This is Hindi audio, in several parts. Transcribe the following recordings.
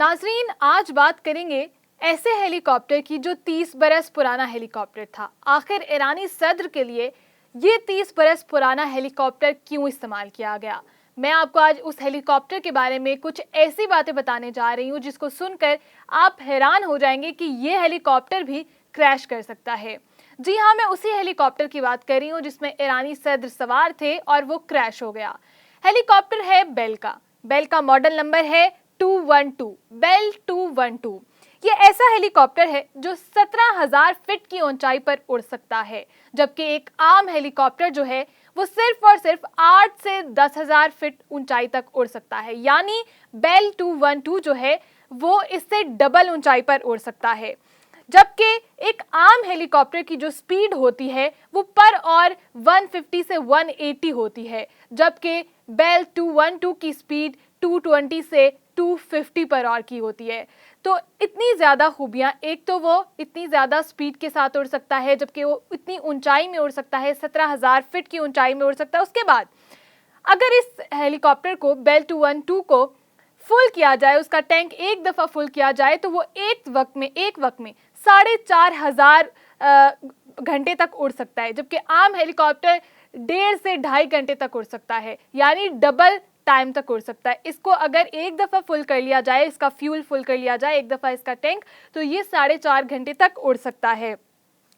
नाजरीन, आज बात करेंगे ऐसे हेलीकॉप्टर की जो 30 बरस पुराना हेलीकॉप्टर था। आखिर ईरानी सदर के लिए ये 30 बरस पुराना हेलीकॉप्टर क्यों इस्तेमाल किया गया। मैं आपको आज उस हेलीकॉप्टर के बारे में कुछ ऐसी बातें बताने जा रही हूँ जिसको सुनकर आप हैरान हो जाएंगे कि ये हेलीकॉप्टर भी क्रैश कर सकता है। जी हाँ, मैं उसी हेलीकॉप्टर की बात कर रही हूँ जिसमें ईरानी सदर सवार थे और वो क्रैश हो गया। हेलीकॉप्टर है बेल का मॉडल नंबर है 212, बेल 212। ये ऐसा हेलीकॉप्टर है जो 17,000 फीट की ऊंचाई पर उड़ सकता है, जबकि एक आम हेलीकॉप्टर जो है वो सिर्फ और सिर्फ 8 से 10,000 फीट ऊंचाई तक उड़ सकता है। यानी बेल 212 जो है वो इससे डबल ऊंचाई पर उड़ सकता है। जबकि एक आम हेलीकॉप्टर की जो स्पीड होती है वो पर और 150 से 180 होती है, जबकि बेल 212 की स्पीड 220 से 250 पर और की होती है। तो इतनी ज़्यादा खूबियाँ, एक तो वो इतनी ज़्यादा स्पीड के साथ उड़ सकता है, जबकि वो इतनी ऊंचाई में उड़ सकता है, 17,000 फीट की ऊंचाई में उड़ सकता है। उसके बाद अगर इस हेलीकॉप्टर को बेल 212 को फुल किया जाए, उसका टैंक एक दफ़ा फुल किया जाए, तो वो एक वक्त में 4,500 घंटे तक उड़ सकता है, जबकि आम हेलीकॉप्टर 1.5 से 2.5 घंटे तक उड़ सकता है। यानी डबल टाइम तक उड़ सकता है। इसको अगर एक दफ़ा फुल कर लिया जाए, इसका फ्यूल फुल कर लिया जाए, एक दफ़ा इसका टैंक, तो ये 4.5 घंटे तक उड़ सकता है।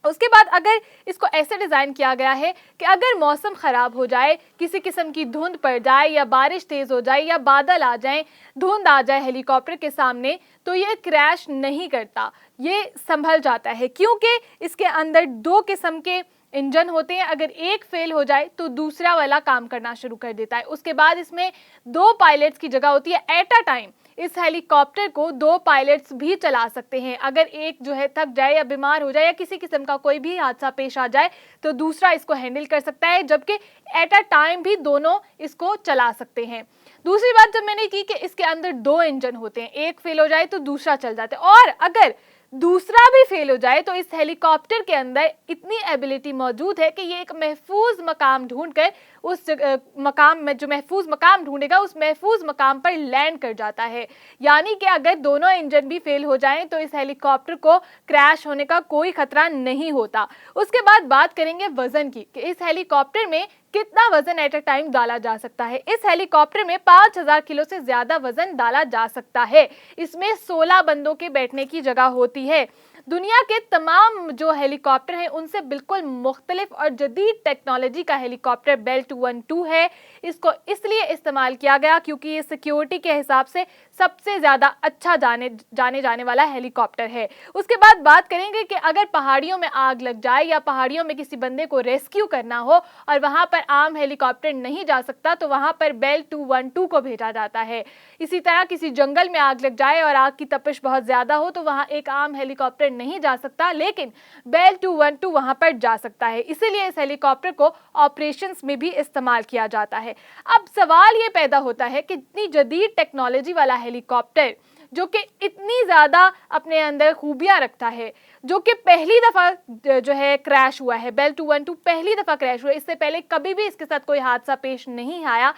उसके बाद अगर इसको ऐसे डिज़ाइन किया गया है कि अगर मौसम ख़राब हो जाए, किसी किस्म की धुंध पड़ जाए या बारिश तेज़ हो जाए या बादल आ जाए, धुंध आ जाए हेलीकॉप्टर के सामने, तो ये क्रैश नहीं करता, ये संभल जाता है, क्योंकि इसके अंदर 2 किस्म के इंजन होते हैं। अगर एक फेल हो जाए तो दूसरा वाला काम करना शुरू कर देता है। उसके बाद इसमें 2 पायलट्स की जगह होती है। एट अ टाइम इस हेलीकॉप्टर को 2 पायलट्स भी चला सकते हैं। अगर एक जो है थक जाए या बीमार हो जाए या किसी किस्म का कोई भी हादसा पेश आ जाए तो दूसरा इसको हैंडल कर सकता है, जबकि एट अ टाइम भी दोनों इसको चला सकते हैं। दूसरी बात जब मैंने की कि इसके अंदर 2 इंजन होते हैं, एक फेल हो जाए तो दूसरा चल जाता है, और अगर दूसरा भी फेल हो जाए तो इस हेलीकॉप्टर के अंदर इतनी एबिलिटी मौजूद है कि ये एक महफूज मकाम ढूंढकर उस मकाम में, जो महफूज मकाम ढूंढेगा, उस महफूज मकाम पर लैंड कर जाता है। यानी कि अगर दोनों इंजन भी फेल हो जाएं तो इस हेलीकॉप्टर को क्रैश होने का कोई खतरा नहीं होता। उसके बाद बात करेंगे वजन की कि इस हेलीकॉप्टर में कितना वजन एट अ टाइम डाला जा सकता है। इस हेलीकॉप्टर में 5,000 किलो से ज्यादा वजन डाला जा सकता है। इसमें 16 बंदों के बैठने की जगह होती है। दुनिया के तमाम जो हेलीकॉप्टर हैं उनसे बिल्कुल मुख्तलिफ और जदीद टेक्नोलॉजी का हेलीकॉप्टर बेल 212 है। इसको इसलिए इस्तेमाल किया गया क्योंकि ये सिक्योरिटी के हिसाब से सबसे ज़्यादा अच्छा जाने वाला हेलीकॉप्टर है। उसके बाद बात करेंगे कि अगर पहाड़ियों में आग लग जाए या पहाड़ियों में किसी बंदे को रेस्क्यू करना हो और वहाँ पर आम हेलीकॉप्टर नहीं जा सकता, तो वहाँ पर बेल 212 को भेजा जाता है। इसी तरह किसी जंगल में आग लग जाए और आग की तपिश बहुत ज़्यादा हो तो वहाँ एक आम हेलीकॉप्टर नहीं जा सकता, लेकिन बेल 212 वहां पर जा सकता है। इसीलिए इस हेलीकॉप्टर को ऑपरेशंस में भी इस्तेमाल किया जाता है। अब सवाल ये पैदा होता है कि इतनी जदीद टेक्नोलॉजी वाला हेलीकॉप्टर जो कि इतनी ज़्यादा अपने अंदर खूबियां रखता है, जो कि पहली दफ़ा जो है क्रैश हुआ है, बेल 212 पहली दफ़ा क्रैश हुआ है, इससे पहले कभी भी इसके साथ कोई हादसा पेश नहीं आया।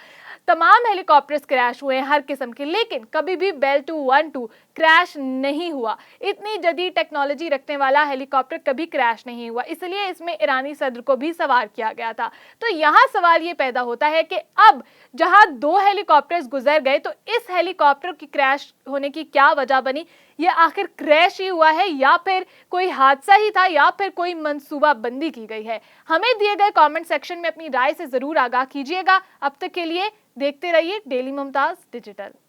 तमाम हेलीकॉप्टर्स क्रैश हुए हैं हर किस्म के, लेकिन कभी भी बेल 212 क्रैश नहीं हुआ। इतनी जदीद टेक्नोलॉजी रखने वाला हेलीकॉप्टर कभी क्रैश नहीं हुआ, इसलिए इसमें ईरानी सदर को भी सवार किया गया था। तो यहाँ सवाल ये पैदा होता है कि अब जहाँ 2 हेलीकॉप्टर्स गुजर गए तो इस हेलीकॉप्टर की क्रैश होने की क्या वजह बनी। ये आखिर क्रैश ही हुआ है या फिर कोई हादसा ही था या फिर कोई मंसूबाबंदी की गई है। हमें दिए गए कमेंट सेक्शन में अपनी राय से जरूर आगाह कीजिएगा। अब तक के लिए देखते रहिए डेली मुमताज डिजिटल।